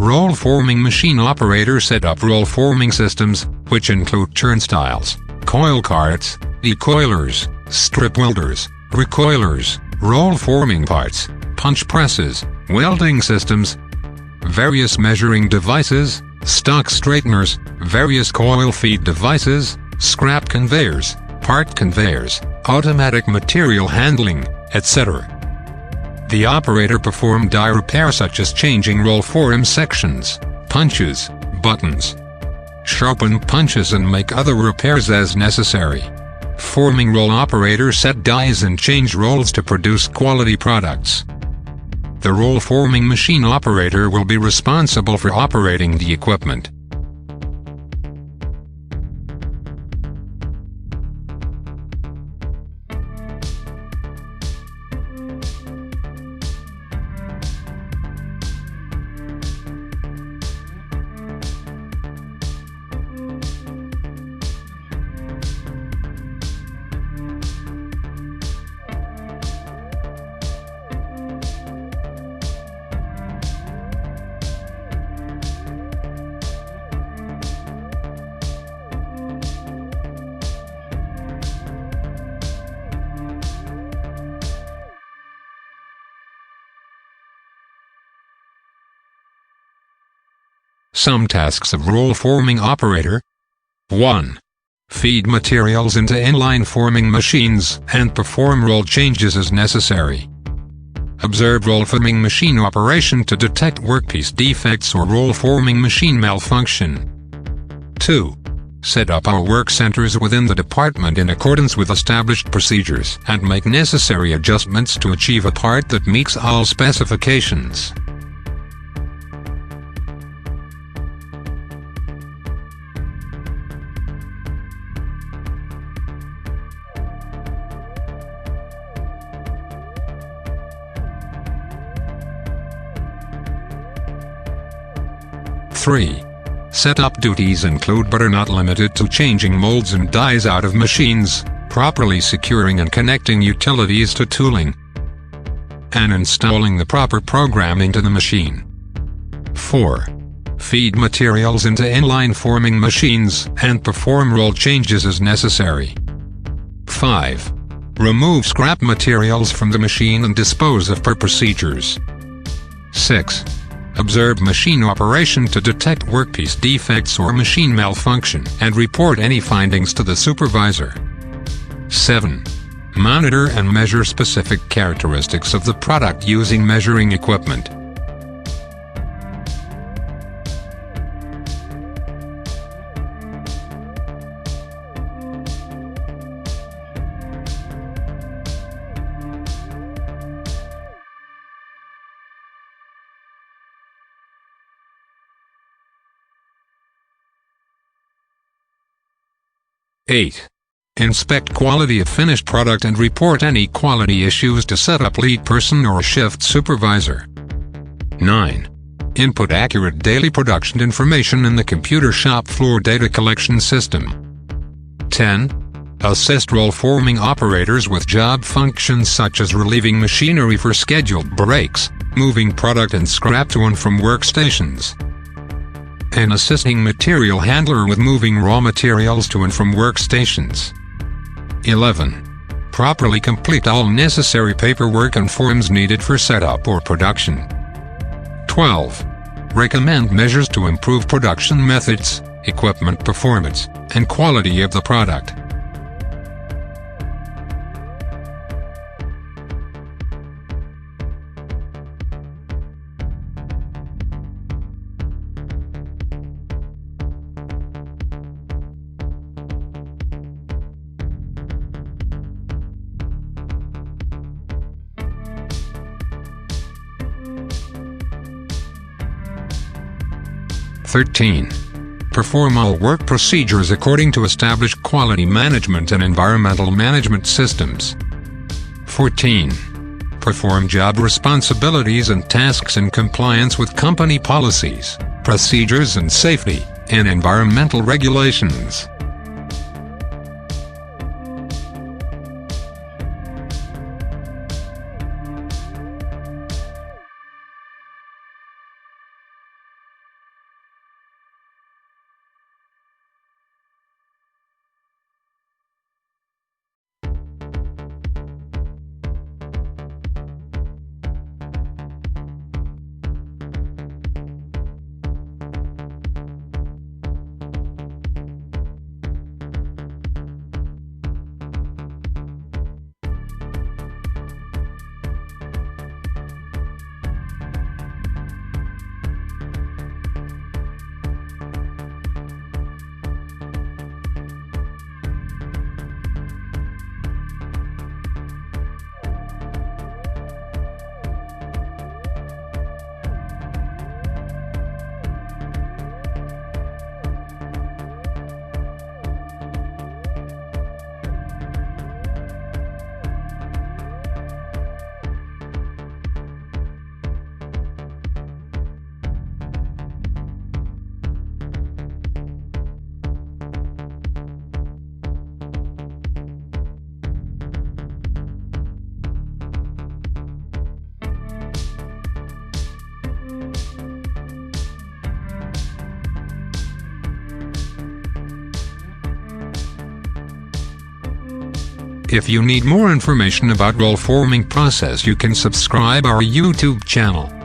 Roll forming machine operators set up roll forming systems, which include turnstiles, coil carts, decoilers, strip welders, recoilers, roll forming parts, punch presses, welding systems, various measuring devices, stock straighteners, various coil feed devices, scrap conveyors, part conveyors, automatic material handling, etc. The operator performed die repair such as changing roll form sections, punches, buttons, sharpen punches and make other repairs as necessary. Forming roll operators set dies and change rolls to produce quality products. The roll forming machine operator will be responsible for operating the equipment. Some tasks of roll forming operator. 1. Feed materials into inline forming machines and perform roll changes as necessary. Observe roll forming machine operation to detect workpiece defects or roll forming machine malfunction. 2. Set up our work centers within the department in accordance with established procedures and make necessary adjustments to achieve a part that meets all specifications. Three. Setup duties include but are not limited to changing molds and dies out of machines, properly securing and connecting utilities to tooling, and installing the proper programming to the machine. 4. Feed materials into inline forming machines and perform roll changes as necessary. 5. Remove scrap materials from the machine and dispose of per procedures. 6. Observe machine operation to detect workpiece defects or machine malfunction and report any findings to the supervisor. 7. Monitor and measure specific characteristics of the product using measuring equipment. Eight. Inspect quality of finished product and report any quality issues to setup lead person or shift supervisor. 9. Input accurate daily production information in the computer shop floor data collection system. 10. Assist roll forming operators with job functions such as relieving machinery for scheduled breaks, moving product and scrap to and from workstations, and assisting material handler with moving raw materials to and from workstations. 11. Properly complete all necessary paperwork and forms needed for setup or production. 12. Recommend measures to improve production methods, equipment performance, and quality of the product. (13) Perform all work procedures according to established quality management and environmental management systems. 14. Perform job responsibilities and tasks in compliance with company policies, procedures and safety, and environmental regulations. If you need more information about roll forming process, you can subscribe our YouTube channel.